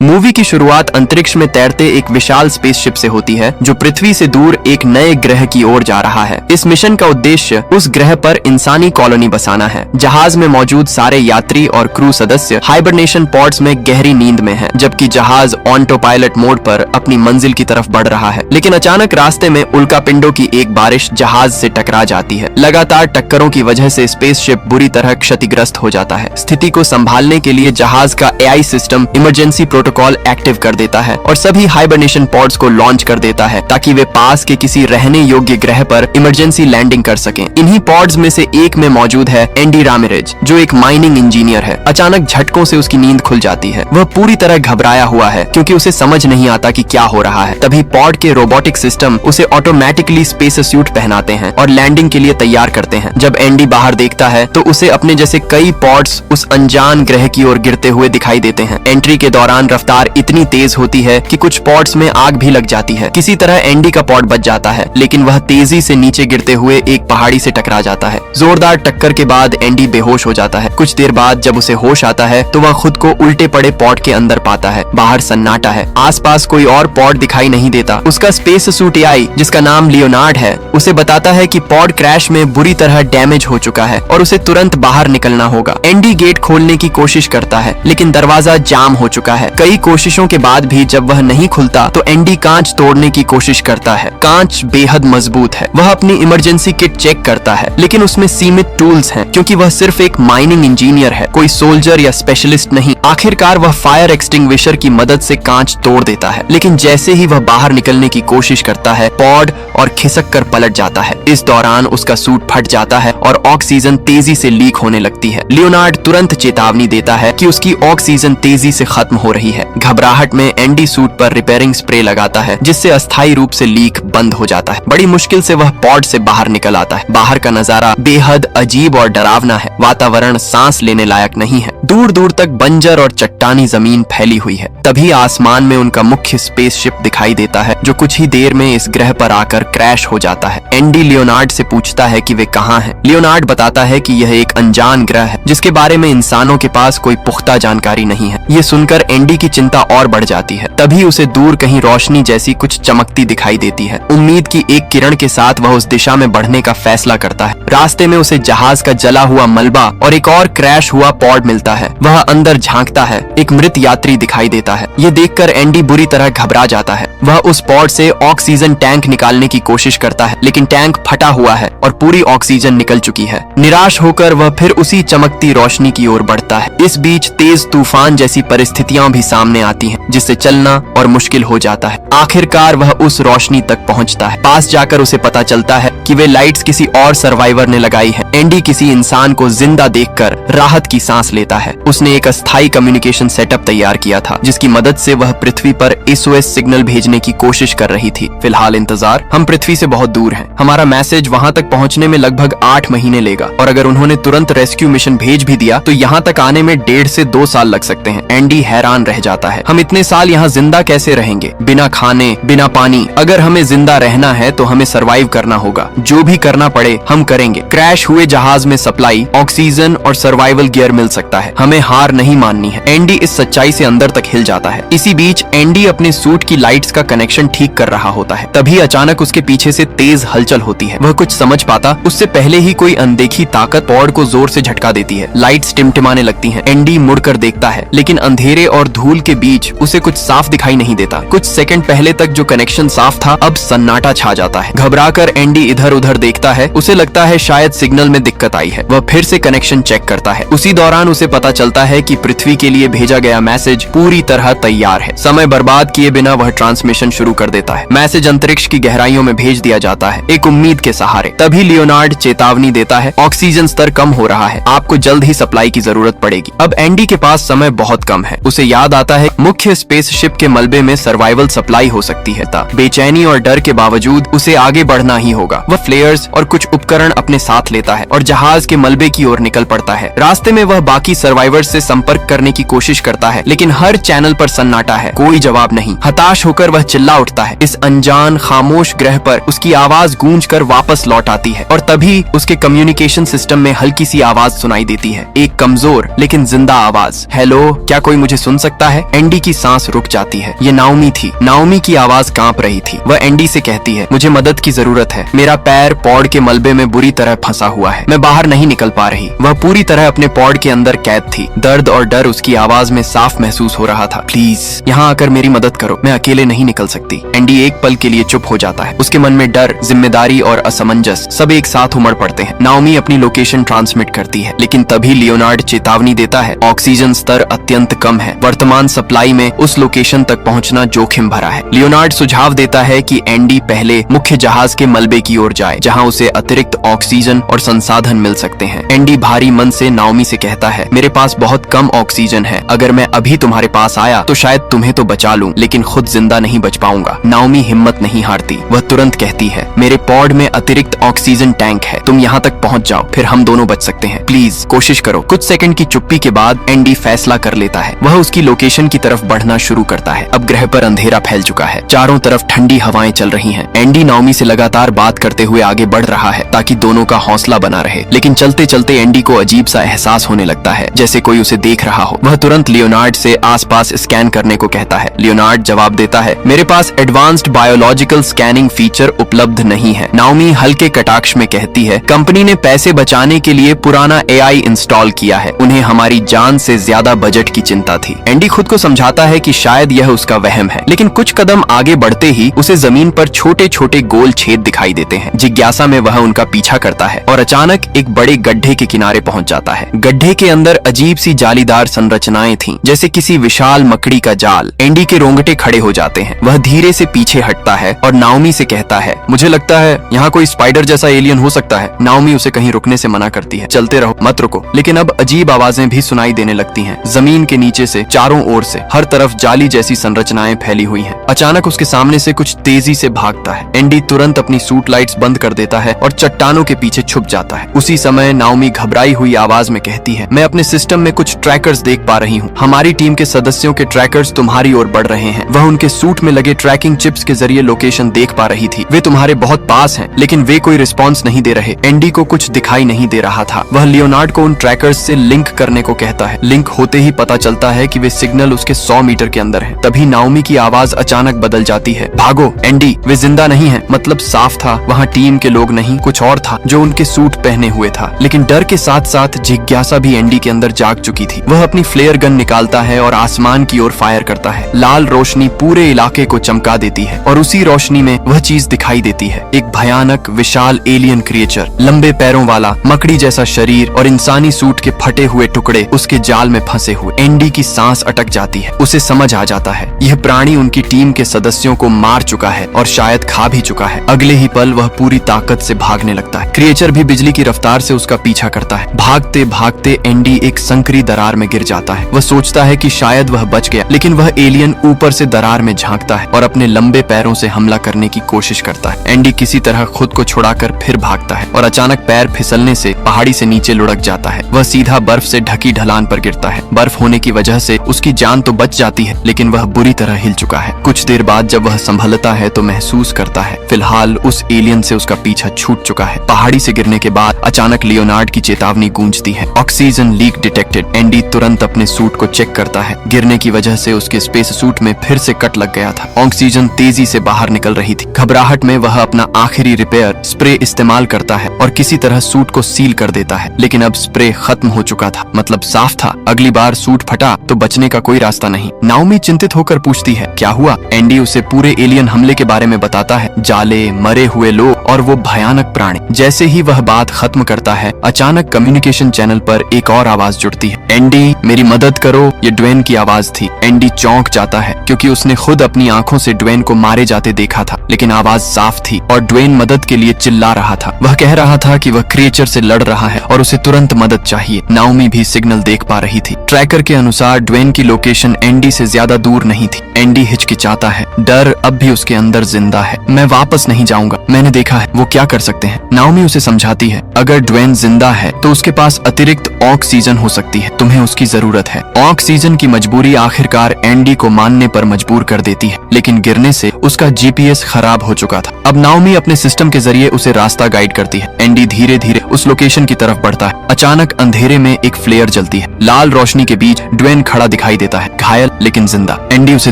Movie की शुरुआत अंतरिक्ष में तैरते एक विशाल स्पेसशिप से होती है जो पृथ्वी से दूर एक नए ग्रह की ओर जा रहा है। इस मिशन का उद्देश्य उस ग्रह पर इंसानी कॉलोनी बसाना है। जहाज में मौजूद सारे यात्री और क्रू सदस्य हाइबरनेशन पॉड्स में गहरी नींद में हैं, जबकि जहाज ऑटो पायलट मोड पर अपनी मंजिल की तरफ बढ़ रहा है। लेकिन अचानक रास्ते में उल्कापिंडों की एक बारिश जहाज से टकरा जाती है। लगातार टक्करों की वजह से स्पेसशिप बुरी तरह क्षतिग्रस्त हो जाता है। स्थिति को संभालने के लिए जहाज का AI system emergency protocol active कर देता है और सभी हाइबरनेशन पॉड्स को लॉन्च कर देता है ताकि वे पास के किसी रहने योग्य ग्रह पर इमरजेंसी लैंडिंग कर सकें। इन्हीं पॉड्स में से एक में मौजूद है एंडी रामिरेज, जो एक माइनिंग इंजीनियर है। अचानक झटकों से उसकी नींद खुल जाती है। वह पूरी तरह घबराया हुआ है क्योंकि उसे समझ नहीं आता कि क्या हो रहा है। तभी पॉड के रोबोटिक सिस्टम उसे ऑटोमेटिकली स्पेस सूट पहनाते हैं और लैंडिंग के लिए तैयार करते हैं। जब एंडी बाहर देखता है तो उसे अपने जैसे कई पॉड्स उस अनजान ग्रह की ओर गिरते हुए दिखाई देते हैं। एंट्री के दौरान रफ्तार इतनी तेज होती है कि कुछ पॉड्स में आग भी लग जाती है। किसी तरह एंडी का पॉड बच जाता है, लेकिन वह तेजी से नीचे गिरते हुए एक पहाड़ी से टकरा जाता है। जोरदार टक्कर के बाद एंडी बेहोश हो जाता है। कुछ देर बाद जब उसे होश आता है तो वह खुद को उल्टे पड़े पॉड के अंदर पाता है। बाहर सन्नाटा है, आसपास कोई और पॉड दिखाई नहीं देता। उसका स्पेस सूट एआई, जिसका नाम लियोनार्ड है, उसे बताता है कि पॉड क्रैश में बुरी तरह डैमेज हो चुका है और उसे तुरंत बाहर निकलना होगा। एंडी गेट खोलने की कोशिश करता है, लेकिन दरवाजा जाम हो चुका है। कई कोशिशों के बाद भी जब वह नहीं खुलता तो एंडी कांच तोड़ने की कोशिश करता है। कांच बेहद मजबूत है। वह अपनी इमरजेंसी किट चेक करता है, लेकिन उसमें सीमित टूल्स हैं क्योंकि वह सिर्फ एक माइनिंग इंजीनियर है, कोई सोल्जर या स्पेशलिस्ट नहीं। आखिरकार वह फायर एक्सटिंग्विशर की मदद से कांच तोड़ देता है, लेकिन जैसे ही वह बाहर निकलने की कोशिश करता है, पॉड और खिसक कर पलट जाता है। इस दौरान उसका सूट फट जाता है और ऑक्सीजन तेजी से लीक होने लगती है। लियोनार्ड तुरंत चेतावनी देता है कि उसकी ऑक्सीजन तेजी से खत्म हो रही है। घबराहट में एंडी सूट पर रिपेयरिंग स्प्रे लगाता है, जिससे अस्थायी रूप से लीक बंद हो जाता है। बड़ी मुश्किल से वह पॉड से बाहर निकल आता है। बाहर का नजारा बेहद अजीब और डरावना है। वातावरण सांस लेने लायक नहीं है। दूर दूर तक बंजर और चट्टानी जमीन फैली हुई है। तभी आसमान में उनका मुख्य स्पेसशिप दिखाई देता है, जो कुछ ही देर में इस ग्रह पर आकर क्रैश हो जाता है। एंडी लियोनार्ड से पूछता है कि वे कहाँ हैं। लियोनार्ड बताता है कि यह एक अनजान ग्रह है, जिसके बारे में इंसानों के पास कोई पुख्ता जानकारी नहीं है। ये सुनकर एंडी की चिंता और बढ़ जाती है। तभी उसे दूर कहीं रोशनी जैसी कुछ चमकती दिखाई देती है। उम्मीद की एक किरण के साथ वह उस दिशा में बढ़ने का फैसला करता है। रास्ते में उसे जहाज का जला हुआ मलबा और एक और क्रैश हुआ पॉड मिलता है। वह अंदर झांकता है। एक मृत यात्री दिखाई देता है। ये देखकर एंडी बुरी तरह घबरा जाता है। वह उस पॉड से ऑक्सीजन टैंक निकालने की कोशिश करता है, लेकिन टैंक फटा हुआ है और पूरी ऑक्सीजन निकल चुकी है। निराश होकर वह फिर उसी चमकती रोशनी की ओर बढ़ता है। इस बीच तेज तूफान जैसी परिस्थितियां भी सामने आती हैं, जिससे चलना और मुश्किल हो जाता है। आखिरकार वह उस रोशनी तक पहुंचता है। पास जाकर उसे पता चलता है कि वे लाइट्स किसी और सर्वाइवर ने लगाई है। एंडी किसी इंसान को जिंदा देखकर राहत की सांस लेता है। उसने एक अस्थायी कम्युनिकेशन सेटअप तैयार किया था, जिसकी मदद से वह पृथ्वी पर एसओएस सिग्नल भेजने की कोशिश कर रही थी। फिलहाल इंतजार, हम पृथ्वी से बहुत दूर हैं। हमारा मैसेज वहां तक पहुंचने में लगभग 8 महीने लेगा, और अगर उन्होंने तुरंत रेस्क्यू मिशन भेज भी दिया तो यहाँ तक आने में 1.5 से 2 साल लग सकते हैं। एंडी हैरान रह जाता है। हम इतने साल यहाँ जिंदा कैसे रहेंगे, बिना खाने बिना पानी? अगर हमें जिंदा रहना है तो हमें सरवाइव करना होगा। जो भी करना पड़े हम करेंगे। क्रैश हुए जहाज में सप्लाई, ऑक्सीजन और सर्वाइवल गियर मिल सकता है। हमें हार नहीं माननी है। एंडी इस सच्चाई से अंदर तक हिल जाता है। इसी बीच एंडी अपने सूट की लाइट्स का कनेक्शन ठीक कर रहा होता है। तभी अचानक उसके पीछे से तेज हलचल होती है। वह कुछ समझ पाता उससे पहले ही कोई अनदेखी ताकत पॉड को जोर से झटका देती है। लाइट्स टिमटिमाने लगती हैं। एंडी मुड़कर देखता है, लेकिन अंधेरे और धूल के बीच उसे कुछ साफ दिखाई नहीं देता। कुछ सेकंड पहले तक जो कनेक्शन साफ था, अब सन्नाटा छा जाता है। घबराकर एंडी इधर उधर देखता है। उसे लगता है शायद सिग्नल में दिक्कत आई है। वह फिर से कनेक्शन चेक करता है। उसी दौरान उसे पता चलता है कि पृथ्वी के लिए भेजा गया मैसेज पूरी तरह तैयार है। समय बर्बाद किए बिना वह ट्रांसमिशन शुरू कर देता है। मैसेज अंतरिक्ष की गहराइयों में भेज दिया जाता है, एक उम्मीद के सहारे। तभी लियोनार्ड चेतावनी देता है, ऑक्सीजन स्तर कम हो रहा है, आपको जल्द ही सप्लाई की जरूरत पड़ेगी। अब एंडी के पास समय बहुत कम है। उसे याद आता है मुख्य स्पेसशिप के मलबे में सर्वाइवल सप्लाई हो सकती है। बेचैनी और डर के बावजूद उसे आगे बढ़ना ही होगा। वह फ्लेयर्स और कुछ उपकरण अपने साथ लेता है और जहाज के मलबे की ओर निकल पड़ता है। रास्ते में वह बाकी सर्वाइवर्स से संपर्क करने की कोशिश करता है, लेकिन हर चैनल पर सन्नाटा है, कोई जवाब नहीं। हताश होकर वह चिल्ला उठता है। इस अनजान खामोश ग्रह पर उसकी आवाज गूंजकर वापस लौट आती है और तभी उसके कम्युनिकेशन सिस्टम में हल्की सी आवाज सुनाई देती है, एक कमजोर लेकिन जिंदा आवाज। हेलो, क्या कोई मुझे सुन सकता पता है, एंडी की सांस रुक जाती है। ये नाओमी थी। नाओमी की आवाज कांप रही थी। वह एंडी से कहती है, मुझे मदद की जरूरत है। मेरा पैर पॉड के मलबे में बुरी तरह फंसा हुआ है। मैं बाहर नहीं निकल पा रही। वह पूरी तरह अपने पॉड के अंदर कैद थी। दर्द और डर उसकी आवाज में साफ महसूस हो रहा था। प्लीज यहाँ आकर मेरी मदद करो, मैं अकेले नहीं निकल सकती। एंडी एक पल के लिए चुप हो जाता है। उसके मन में डर, जिम्मेदारी और असमंजस सब एक साथ उमड़ पड़ते हैं। नाओमी अपनी लोकेशन ट्रांसमिट करती है, लेकिन तभी लियोनार्ड चेतावनी देता है, ऑक्सीजन स्तर अत्यंत कम है। वर्तमान सप्लाई में उस लोकेशन तक पहुंचना जोखिम भरा है। लियोनार्ड सुझाव देता है कि एंडी पहले मुख्य जहाज के मलबे की ओर जाए, जहां उसे अतिरिक्त ऑक्सीजन और संसाधन मिल सकते हैं। एंडी भारी मन से नाओमी से कहता है, मेरे पास बहुत कम ऑक्सीजन है। अगर मैं अभी तुम्हारे पास आया तो शायद तुम्हें तो बचा लूं, लेकिन खुद जिंदा नहीं बच पाऊंगा। नाओमी हिम्मत नहीं हारती। वह तुरंत कहती है, मेरे पॉड में अतिरिक्त ऑक्सीजन टैंक है, तुम यहाँ तक पहुँच जाओ, फिर हम दोनों बच सकते हैं। प्लीज कोशिश करो। कुछ सेकंड की चुप्पी के बाद एंडी फैसला कर लेता है। वह उसकी लोकेशन की तरफ बढ़ना शुरू करता है। अब ग्रह पर अंधेरा फैल चुका है। चारों तरफ ठंडी हवाएं चल रही हैं। एंडी नाओमी से लगातार बात करते हुए आगे बढ़ रहा है ताकि दोनों का हौसला बना रहे, लेकिन चलते चलते एंडी को अजीब सा एहसास होने लगता है, जैसे कोई उसे देख रहा हो। वह तुरंत लियोनार्ड से आसपास स्कैन करने को कहता है। लियोनार्ड जवाब देता है, मेरे पास एडवांस्ड बायोलॉजिकल स्कैनिंग फीचर उपलब्ध नहीं है। नाओमी हल्के कटाक्ष में कहती है, कंपनी ने पैसे बचाने के लिए पुराना एआई इंस्टॉल किया है। उन्हें हमारी जान से ज्यादा बजट की चिंता थी। एंडी खुद को समझाता है कि शायद यह उसका वहम है, लेकिन कुछ कदम आगे बढ़ते ही उसे जमीन पर छोटे छोटे गोल छेद दिखाई देते हैं। जिज्ञासा में वह उनका पीछा करता है और अचानक एक बड़े गड्ढे के किनारे पहुंच जाता है। गड्ढे के अंदर अजीब सी जालीदार संरचनाएं थीं, जैसे किसी विशाल मकड़ी का जाल। एंडी के रोंगटे खड़े हो जाते हैं। वह धीरे से पीछे हटता है और नाओमी से कहता है, मुझे लगता है यहाँ कोई स्पाइडर जैसा एलियन हो सकता है। नाओमी उसे कहीं रुकने से मना करती है, चलते रहो, मत रुको। लेकिन अब अजीब आवाजें भी सुनाई देने लगती हैं। जमीन के नीचे से चारों ओर से हर तरफ जाली जैसी संरचनाएं फैली हुई हैं। अचानक उसके सामने से कुछ तेजी से भागता है। एंडी तुरंत अपनी सूट लाइट्स बंद कर देता है और चट्टानों के पीछे छुप जाता है। उसी समय नाओमी घबराई हुई आवाज में कहती है, मैं अपने सिस्टम में कुछ ट्रैकर्स देख पा रही हूँ। हमारी टीम के सदस्यों के ट्रैकर्स तुम्हारी ओर बढ़ रहे हैं। वह उनके सूट में लगे ट्रैकिंग चिप्स के जरिए लोकेशन देख पा रही थी। वे तुम्हारे बहुत पास हैं, लेकिन वे कोई रिस्पॉन्स नहीं दे रहे। एंडी को कुछ दिखाई नहीं दे रहा था। वह लियोनार्ड को उन ट्रैकर्स से लिंक करने को कहता है। लिंक होते ही पता चलता है कि वे सिग्नल उसके 100 मीटर के अंदर है। तभी नाओमी की आवाज अचानक बदल जाती है, भागो एंडी, वे जिंदा नहीं है। मतलब साफ था, वहाँ टीम के लोग नहीं, कुछ और था जो उनके सूट पहने हुए था। लेकिन डर के साथ साथ जिज्ञासा भी एंडी के अंदर जाग चुकी थी। वह अपनी फ्लेयर गन निकालता है और आसमान की ओर फायर करता है। लाल रोशनी पूरे इलाके को चमका देती है और उसी रोशनी में वह चीज दिखाई देती है, एक भयानक विशाल एलियन क्रिएचर, लंबे पैरों वाला, मकड़ी जैसा शरीर और इंसानी सूट के फटे हुए टुकड़े उसके जाल में फंसे हुए। एंडी की सांस अटक जाती है। उसे समझ आ जाता है यह प्राणी उनकी टीम के सदस्यों को मार चुका है और शायद खा भी चुका है। अगले ही पल वह पूरी ताकत से भागने लगता है। क्रिएचर भी बिजली की रफ्तार से उसका पीछा करता है। भागते भागते एंडी एक संकरी दरार में गिर जाता है। वह सोचता है कि शायद वह बच गया, लेकिन वह एलियन ऊपर से दरार में झांकता है और अपने लंबे पैरों से हमला करने की कोशिश करता है। एंडी किसी तरह खुद को छुड़ाकर फिर भागता है और अचानक पैर फिसलने से पहाड़ी से नीचे लुढ़क जाता है। वह सीधा बर्फ से ढकी ढलान पर गिरता है। बर्फ होने की वजह से उसकी जान तो बच जाती है, लेकिन वह बुरी तरह हिल चुका है। कुछ देर बाद जब वह संभलता है तो महसूस करता है फिलहाल उस एलियन से उसका पीछा छूट चुका है। पहाड़ी से गिरने के बाद अचानक लियोनार्ड की चेतावनी गूंजती है, ऑक्सीजन लीक डिटेक्टेड। एंडी तुरंत अपने सूट को चेक करता है। गिरने की वजह से उसके स्पेस सूट में फिर से कट लग गया था। ऑक्सीजन तेजी से बाहर निकल रही थी। घबराहट में वह अपना आखिरी रिपेयर स्प्रे इस्तेमाल करता है और किसी तरह सूट को सील कर देता है, लेकिन अब स्प्रे खत्म हो चुका था। मतलब साफ था, अगली बार सूट फटा तो बचने का कोई रास्ता नहीं। नाओमी चिंतित होकर पूछती है, क्या हुआ? एंडी उसे पूरे एलियन हमले के बारे में बताता है, जाले, मरे हुए लोग और वो भयानक प्राणी। जैसे ही वह बात खत्म करता है, अचानक कम्युनिकेशन चैनल पर एक और आवाज जुड़ती है, एंडी मेरी मदद करो। ये ड्वेन की आवाज थी। एंडी चौंक जाता है क्योंकि उसने खुद अपनी आंखों से ड्वेन को मारे जाते देखा था, लेकिन आवाज साफ थी और ड्वेन मदद के लिए चिल्ला रहा था। वह कह रहा था कि वह क्रिएचर से लड़ रहा है और उसे तुरंत मदद चाहिए। नाओमी भी सिग्नल देख पा रही थी। ट्रैकर के अनुसार ड्वेन की लोकेशन एंडी से ज्यादा दूर नहीं थी। एंडी हिचकिचाता है, डर अब भी उसके अंदर जिंदा है। मैं वापस नहीं जाऊंगा। मैंने देखा पूछा है वो क्या कर सकते हैं। नाओमी उसे समझाती है, अगर ड्वेन जिंदा है तो उसके पास अतिरिक्त ऑक्सीजन हो सकती है, तुम्हें उसकी जरूरत है। ऑक्सीजन की मजबूरी आखिरकार एंडी को मानने पर मजबूर कर देती है, लेकिन गिरने से उसका जीपीएस खराब हो चुका था। अब नाओमी अपने सिस्टम के जरिए उसे रास्ता गाइड करती है। एंडी धीरे धीरे उस लोकेशन की तरफ बढ़ता है। अचानक अंधेरे में एक फ्लेयर जलती है। लाल रोशनी के बीच ड्वेन खड़ा दिखाई देता है, घायल लेकिन जिंदा। एंडी उसे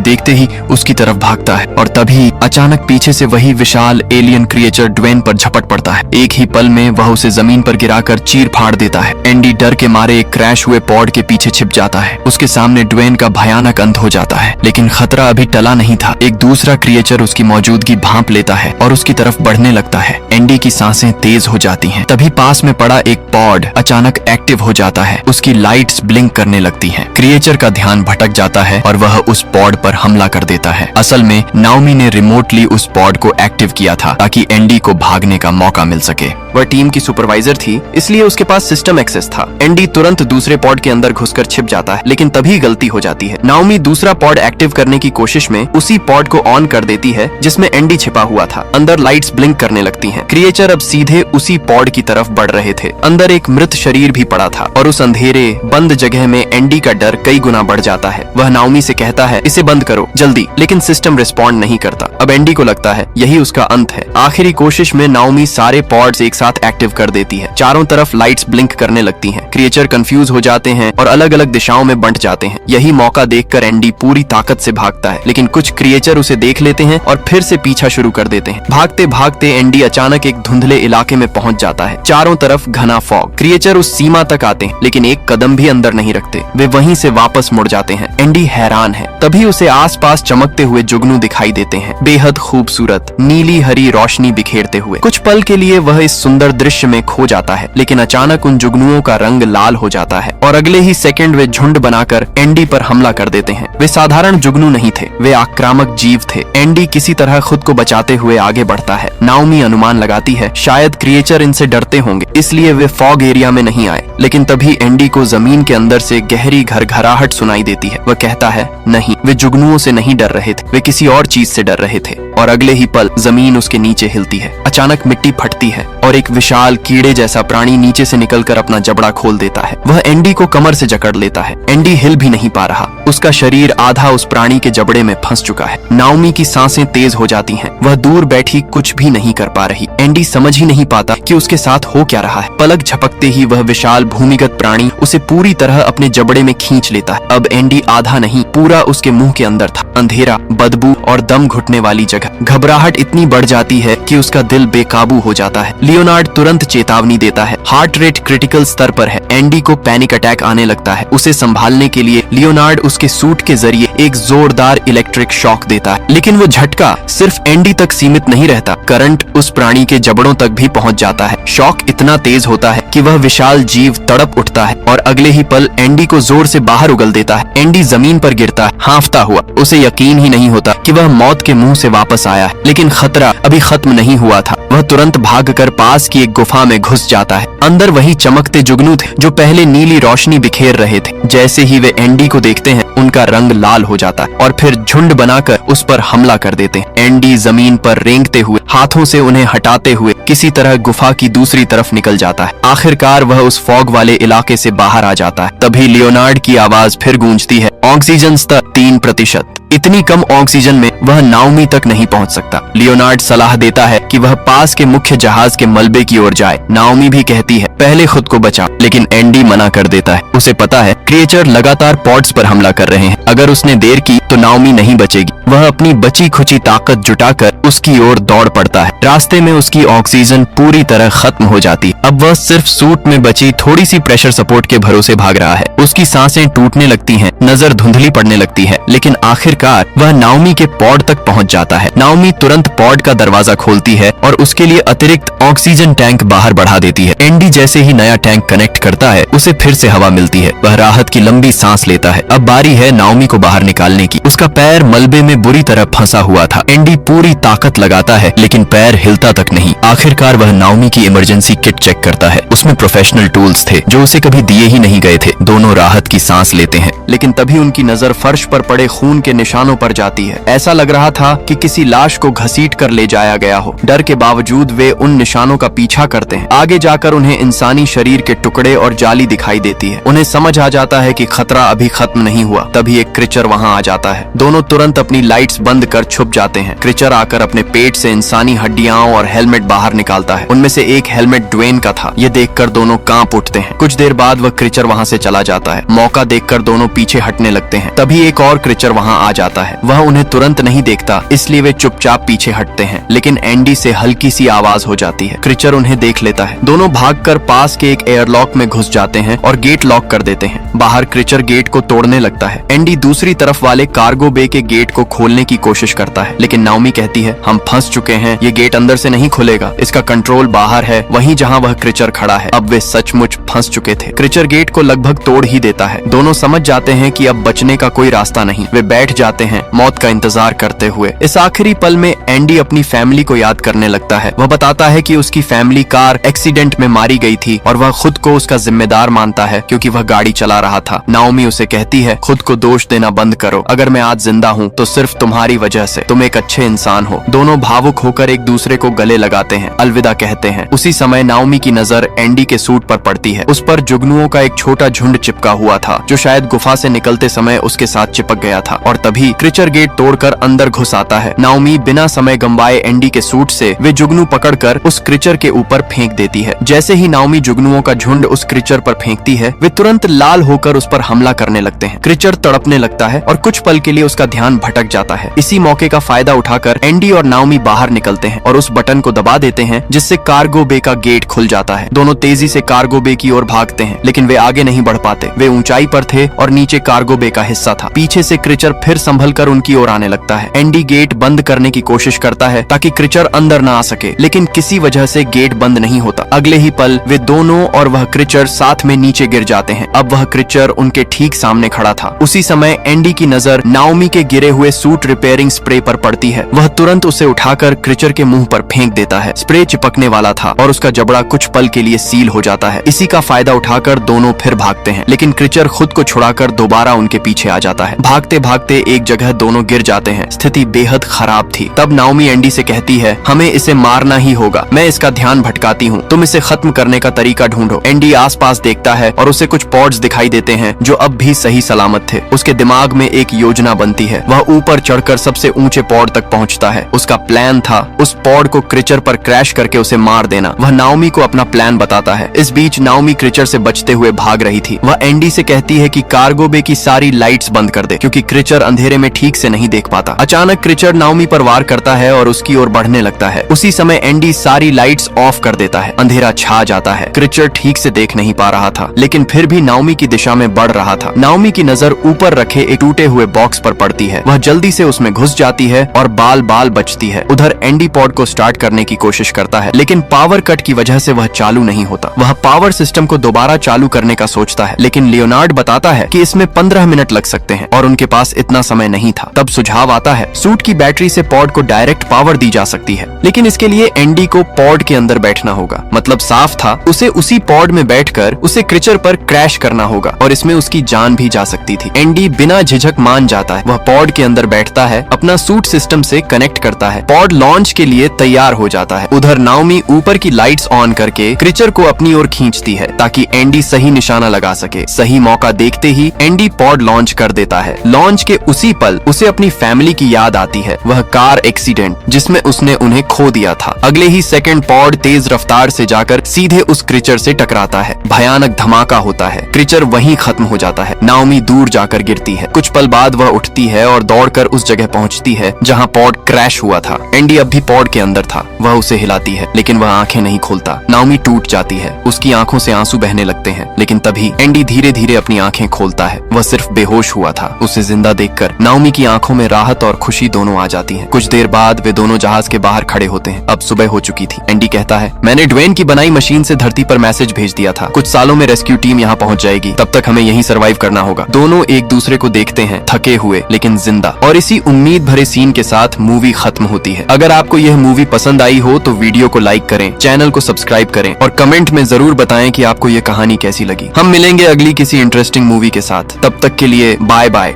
देखते ही उसकी तरफ भागता है और तभी अचानक पीछे से वही विशाल एलियन क्रिएचर ड्वेन पर झपट पड़ता है। एक ही पल में वह उसे जमीन पर गिराकर चीर फाड़ देता है। एंडी डर के मारे एक क्रैश हुए पॉड के पीछे छिप जाता है। उसके सामने ड्वेन का भयानक अंत हो जाता है, लेकिन खतरा अभी टला नहीं था। एक दूसरा क्रिएचर उसकी मौजूदगी भांप लेता है और उसकी तरफ बढ़ने लगता है। एंडी की सांसें तेज हो जाती हैं। तभी पास में पड़ा एक पॉड अचानक एक्टिव हो जाता है। उसकी लाइट्स ब्लिंक करने लगती हैं। क्रिएचर का ध्यान भटक जाता है और वह उस पॉड पर हमला कर देता है। असल में नाओमी ने रिमोटली उस पॉड को एक्टिव किया था ताकि एंडी को भागने का मौका मिल सके। वह टीम की सुपरवाइजर थी, इसलिए उसके पास सिस्टम एक्सेस था। एंडी तुरंत दूसरे पॉड के अंदर घुसकर छिप जाता है, लेकिन तभी गलती हो जाती है। नाओमी दूसरा पॉड एक्टिव करने की कोशिश में उसी पॉड को ऑन कर देती है जिसमें एंडी छिपा हुआ था। अंदर लाइट्स ब्लिंक करने लगती हैं। क्रिएचर अब सीधे उसी पॉड की तरफ बढ़ रहे थे। अंदर एक मृत शरीर भी पड़ा था और उस अंधेरे बंद जगह में एंडी का डर कई गुना बढ़ जाता है। वह नाओमी से कहता है, इसे बंद करो जल्दी, लेकिन सिस्टम रिस्पॉन्ड नहीं करता। अब एंडी को लगता है यही उसका अंत है। आखिरी कोशिश में नाओमी सारे पॉड्स एक साथ एक्टिव कर देती है। चारों तरफ लाइट्स ब्लिंक करने लगती हैं। क्रिएचर कंफ्यूज हो जाते हैं और अलग अलग दिशाओं में बंट जाते हैं। यही मौका देखकर एंडी पूरी ताकत से भागता है, लेकिन कुछ क्रिएचर उसे देख लेते हैं और फिर से पीछा शुरू कर देते हैं। भागते भागते एंडी अचानक एक धुंधले इलाके में पहुंच जाता है। चारों तरफ घना फॉग। क्रिएचर उस सीमा तक आते हैं, लेकिन एक कदम भी अंदर नहीं रखते। वे वहीं से वापस मुड़ जाते हैं। एंडी हैरान है। तभी उसे आसपास चमकते हुए जुगनू दिखाई देते हैं, बेहद खूबसूरत नीली हरी रोशनी बिखेरते हुए। कुछ पल के लिए वह इस सुंदर दृश्य में खो जाता है, लेकिन अचानक उन जुगनुओं का रंग लाल हो जाता है और अगले ही सेकंड वे झुंड बनाकर एंडी पर हमला कर देते हैं। वे साधारण जुगनू नहीं थे, वे आक्रामक जीव थे। एंडी किसी तरह खुद को बचाते हुए आगे बढ़ता है। नाओमी अनुमान लगाती है शायद क्रिएचर इनसे डरते होंगे, इसलिए वे फॉग एरिया में नहीं आए। लेकिन तभी एंडी को जमीन के अंदर से गहरी घरघराहट सुनाई देती है। वह कहता है, नहीं, वे जुगनुओं से नहीं डर रहे थे, वे किसी और चीज से डर रहे थे। और अगले ही पल जमीन उसके नीचे हिलती है। अचानक मिट्टी फटती है और एक विशाल कीड़े जैसा प्राणी नीचे से निकलकर अपना जबड़ा खोल देता है। वह एंडी को कमर से जकड़ लेता है। एंडी हिल भी नहीं पा रहा। उसका शरीर आधा उस प्राणी के जबड़े में फंस चुका है। नाओमी की सांसें तेज हो जाती हैं। वह दूर बैठी कुछ भी नहीं कर पा रही। एंडी समझ ही नहीं पाता कि उसके साथ हो क्या रहा है। पलक झपकते ही वह विशाल भूमिगत प्राणी उसे पूरी तरह अपने जबड़े में खींच लेता है। अब एंडी आधा नहीं, पूरा उसके मुंह के अंदर था। अंधेरा, बदबू और दम घुटने वाली जगह। घबराहट इतनी बढ़ जाती है कि उसका दिल बेकाबू हो जाता है। लियोनार्ड तुरंत चेतावनी देता है, हार्ट रेट क्रिटिकल स्तर पर है। एंडी को पैनिक अटैक आने लगता है। उसे संभालने के लिए लियोनार्ड उसके सूट के जरिए एक जोरदार इलेक्ट्रिक शॉक देता है, लेकिन वो झटका सिर्फ एंडी तक सीमित नहीं रहता। करंट उस प्राणी के जबड़ों तक भी पहुंच जाता है। शॉक इतना तेज होता है कि वह विशाल जीव तड़प उठता है और अगले ही पल एंडी को जोर से बाहर उगल देता है। एंडी जमीन पर गिरता है, हांफता हुआ। उसे यकीन ही नहीं होता कि वह मौत के मुंह से वापस आया है, लेकिन खतरा अभी खत्म नहीं हुआ था। वह तुरंत भागकर पास की एक गुफा में घुस जाता है। अंदर वही चमकते जुगनू थे जो पहले नीली रोशनी बिखेर रहे थे। जैसे ही वे एंडी को देखते हैं, उनका रंग लाल हो जाता है और फिर झुंड बनाकर उस पर हमला कर देते हैं। एंडी जमीन पर रेंगते हुए, हाथों से उन्हें हटाते हुए किसी तरह गुफा की दूसरी तरफ निकल जाता है। आखिरकार वह उस फॉग वाले इलाके से बाहर आ जाता है। तभी लियोनार्ड की आवाज फिर गूंजती है, ऑक्सीजन स्तर 3%। इतनी कम ऑक्सीजन में वह नाओमी तक नहीं पहुंच सकता। लियोनार्ड सलाह देता है कि वह पास के मुख्य जहाज के मलबे की ओर जाए। नाओमी भी कहती है, पहले खुद को बचा, लेकिन एंडी मना कर देता है। उसे पता है क्रिएचर लगातार पॉड्स पर हमला कर रहे हैं। अगर उसने देर की तो नाओमी नहीं बचेगी। वह अपनी बची खुची ताकत जुटाकर उसकी ओर दौड़ पड़ता है। रास्ते में उसकी ऑक्सीजन पूरी तरह खत्म हो जाती है। अब वह सिर्फ सूट में बची थोड़ी सी प्रेशर सपोर्ट के भरोसे भाग रहा है। उसकी सांसें टूटने लगती हैं, नजर धुंधली पड़ने लगती है, लेकिन आखिरकार वह नाओमी के पॉड तक पहुंच जाता है। नाओमी तुरंत पॉड का दरवाजा खोलती है और उसके लिए अतिरिक्त ऑक्सीजन टैंक बाहर बढ़ा देती है। एंडी जैसे ही नया टैंक कनेक्ट करता है, उसे फिर से हवा मिलती है। वह राहत की लंबी सांस लेता है। अब बारी है नाओमी को बाहर निकालने की। उसका पैर मलबे में बुरी तरह फंसा हुआ था। एंडी पूरी ताकत लगाता है, लेकिन पैर हिलता तक नहीं। आखिरकार वह नाओमी की इमरजेंसी किट चेक करता है। उसमें प्रोफेशनल टूल्स थे जो उसे कभी दिए ही नहीं गए थे। दोनों राहत की सांस लेते हैं, लेकिन तभी उनकी नजर फर्श पर पड़े खून के निशान निशानों पर जाती है। ऐसा लग रहा था कि किसी लाश को घसीट कर ले जाया गया हो। डर के बावजूद वे उन निशानों का पीछा करते हैं। आगे जाकर उन्हें इंसानी शरीर के टुकड़े और जाली दिखाई देती है। उन्हें समझ आ जाता है कि खतरा अभी खत्म नहीं हुआ। तभी एक क्रीचर वहां आ जाता है। दोनों तुरंत अपनी लाइट्स बंद कर छुप जाते हैं। क्रीचर आकर अपने पेट से इंसानी हड्डियां और हेलमेट बाहर निकालता है। उनमें से एक हेलमेट ड्वेन का था। ये देखकर दोनों कांप उठते हैं। कुछ देर बाद वह क्रीचर वहां से चला जाता है। मौका देखकर दोनों पीछे हटने लगते हैं। तभी एक और क्रीचर वहां आ जाता है। वह उन्हें तुरंत नहीं देखता, इसलिए वे चुपचाप पीछे हटते हैं। लेकिन एंडी से हल्की सी आवाज हो जाती है। क्रीचर उन्हें देख लेता है। दोनों भागकर पास के एक एयरलॉक में घुस जाते हैं और गेट लॉक कर देते हैं। बाहर क्रीचर गेट को तोड़ने लगता है। एंडी दूसरी तरफ वाले कार्गो बे के गेट को खोलने की कोशिश करता है, लेकिन नाओमी कहती है, हम फंस चुके हैं, ये गेट अंदर से नहीं खुलेगा, इसका कंट्रोल बाहर है, वहीं जहां वह क्रीचर खड़ा है। अब वे सचमुच फंस चुके थे। क्रीचर गेट को लगभग तोड़ ही देता है। दोनों समझ जाते हैं कि अब बचने का कोई रास्ता नहीं। वे बैठ जाते हैं मौत का इंतजार करते हुए। इस आखिरी पल में एंडी अपनी फैमिली को याद करने लगता है। वह बताता है कि उसकी फैमिली कार एक्सीडेंट में मारी गई थी और वह खुद को उसका जिम्मेदार मानता है क्योंकि वह गाड़ी चला रहा था। नाओमी उसे कहती है, खुद को दोष देना बंद करो, अगर मैं आज जिंदा हूँ तो सिर्फ तुम्हारी वजह से, तुम एक अच्छे इंसान हो। दोनों भावुक होकर एक दूसरे को गले लगाते हैं, अलविदा कहते हैं। उसी समय नाओमी की नजर एंडी के सूट पर पड़ती है। उस पर जुगनुओं का एक छोटा झुंड चिपका हुआ था जो शायद गुफा से निकलते समय उसके साथ चिपक गया था। और तभी क्रीचर गेट तोड़कर अंदर घुस आता है। नाओमी बिना समय गंवाए एंडी के सूट से वे जुगनू पकड़कर उस क्रीचर के ऊपर फेंक देती है। जैसे ही नाओमी जुगनुओं का झुंड उस क्रीचर पर फेंकती है, वे तुरंत लाल होकर उस पर हमला करने लगते हैं। क्रीचर तड़पने लगता है और कुछ पल के लिए उसका ध्यान भटक जाता है। इसी मौके का फायदा उठाकर एंडी और नाओमी बाहर निकलते हैं और उस बटन को दबा देते हैं जिससे कार्गो बे का गेट खुल जाता है। दोनों तेजी से कार्गो बे की ओर भागते हैं, लेकिन वे आगे नहीं बढ़ पाते। वे ऊंचाई पर थे और नीचे कार्गो बे का हिस्सा था। पीछे से क्रीचर फिर संभल कर उनकी ओर आने लगता है। एंडी गेट बंद करने की कोशिश करता है ताकि क्रीचर अंदर न आ सके, लेकिन किसी वजह से गेट बंद नहीं होता। अगले ही पल वे दोनों और वह क्रीचर साथ में नीचे गिर जाते हैं। अब वह क्रीचर उनके ठीक सामने खड़ा था। उसी समय एंडी की नजर नाओमी के गिरे हुए सूट रिपेयरिंग स्प्रे पर पड़ती है। वह तुरंत उसे उठाकर क्रीचर के मुंह पर फेंक देता है। स्प्रे चिपकने वाला था और उसका जबड़ा कुछ पल के लिए सील हो जाता है। इसी का फायदा उठाकर दोनों फिर भागते हैं, लेकिन क्रीचर खुद को छुड़ाकर दोबारा उनके पीछे आ जाता है। भागते भागते एक जगह दोनों गिर जाते हैं। स्थिति बेहद खराब थी। तब नाओमी एंडी से कहती है, हमें इसे मारना ही होगा, मैं इसका ध्यान भटकाती हूँ, तुम इसे खत्म करने का तरीका ढूंढो। एंडी आसपास देखता है और उसे कुछ पॉड्स दिखाई देते हैं जो अब भी सही सलामत थे। उसके दिमाग में एक योजना बनती है। वह ऊपर चढ़कर सबसे ऊंचे पॉड तक पहुंचता है। उसका प्लान था उस पॉड को क्रीचर पर क्रैश करके उसे मार देना। वह नाओमी को अपना प्लान बताता है। इस बीच नाओमी क्रीचर से बचते हुए भाग रही थी। वह एंडी से कहती है कि कार्गो बे की सारी लाइट्स बंद कर दे क्योंकि क्रीचर अंधेरे में ठीक से नहीं देख पाता। अचानक क्रीचर नाओमी पर वार करता है और उसकी ओर बढ़ने लगता है। उसी समय एंडी सारी लाइट्स ऑफ कर देता है। अंधेरा छा जाता है। क्रीचर ठीक से देख नहीं पा रहा था, लेकिन फिर भी नाओमी की दिशा में बढ़ रहा था। नाओमी की नजर ऊपर रखे एक टूटे हुए बॉक्स पर पड़ती है। वह जल्दी से उसमें घुस जाती है और बाल बाल बचती है। उधर एंडी पॉड को स्टार्ट करने की कोशिश करता है, लेकिन पावर कट की वजह से वह चालू नहीं होता। वह पावर सिस्टम को दोबारा चालू करने का सोचता है, लेकिन लियोनार्ड बताता है कि इसमें 15 मिनट लग सकते हैं और उनके पास इतना समय नहीं था। तब सुझाव आता है, सूट की बैटरी से पॉड को डायरेक्ट पावर दी जा सकती है, लेकिन इसके लिए एंडी को पॉड के अंदर बैठना होगा। मतलब साफ था, उसे उसी पॉड में बैठकर उसे क्रीचर पर क्रैश करना होगा और इसमें उसकी जान भी जा सकती थी। एंडी बिना झिझक मान जाता है। वह पॉड के अंदर बैठता है, अपना सूट सिस्टम से कनेक्ट करता है। पॉड लॉन्च के लिए तैयार हो जाता है। उधर नाओमी ऊपर की लाइट्स ऑन करके क्रीचर को अपनी ओर खींचती है ताकि एंडी सही निशाना लगा सके। सही मौका देखते ही एंडी पॉड लॉन्च कर देता है। लॉन्च के उसी पल उसे अपनी फैमिली की याद आती है। वह कार एक्सीडेंट जिसमें उसने उन्हें खो दिया था। अगले ही सेकंड पॉड तेज रफ्तार से जाकर सीधे उस क्रीचर से टकराता है। भयानक धमाका होता है। क्रीचर वहीं खत्म हो जाता है। नाओमी दूर जाकर गिरती है। कुछ पल बाद वह उठती है और दौड़कर उस जगह पहुंचती है जहां पॉड क्रैश हुआ था। एंडी अब भी पॉड के अंदर था। वह उसे हिलाती है, लेकिन वह आंखें नहीं खोलता। नाओमी टूट जाती है। उसकी आंखों से आंसू बहने लगते हैं, लेकिन तभी एंडी धीरे धीरे अपनी आंखें खोलता है। वह सिर्फ बेहोश हुआ था। उसे जिंदा देखकर नाओमी की आंखों में राहत और खुशी दोनों आ जाती है। कुछ देर बाद वे दोनों जहाज के बाहर खड़े होते हैं। अब सुबह हो चुकी थी। एंडी कहता है, मैंने ड्वेन की बनाई मशीन से धरती पर मैसेज भेज दिया था। कुछ सालों में रेस्क्यू टीम यहाँ पहुंच जाएगी, तब तक हमें यहीं सर्वाइव करना होगा। दोनों एक दूसरे को देखते हैं, थके हुए लेकिन जिंदा। और इसी उम्मीद भरे सीन के साथ मूवी खत्म होती है। अगर आपको यह मूवी पसंद आई हो तो वीडियो को लाइक करें, चैनल को सब्सक्राइब करें और कमेंट में जरूर बताएं कि आपको यह कहानी कैसी लगी। हम मिलेंगे अगली किसी इंटरेस्टिंग मूवी के साथ। तब तक के लिए बाय बाय।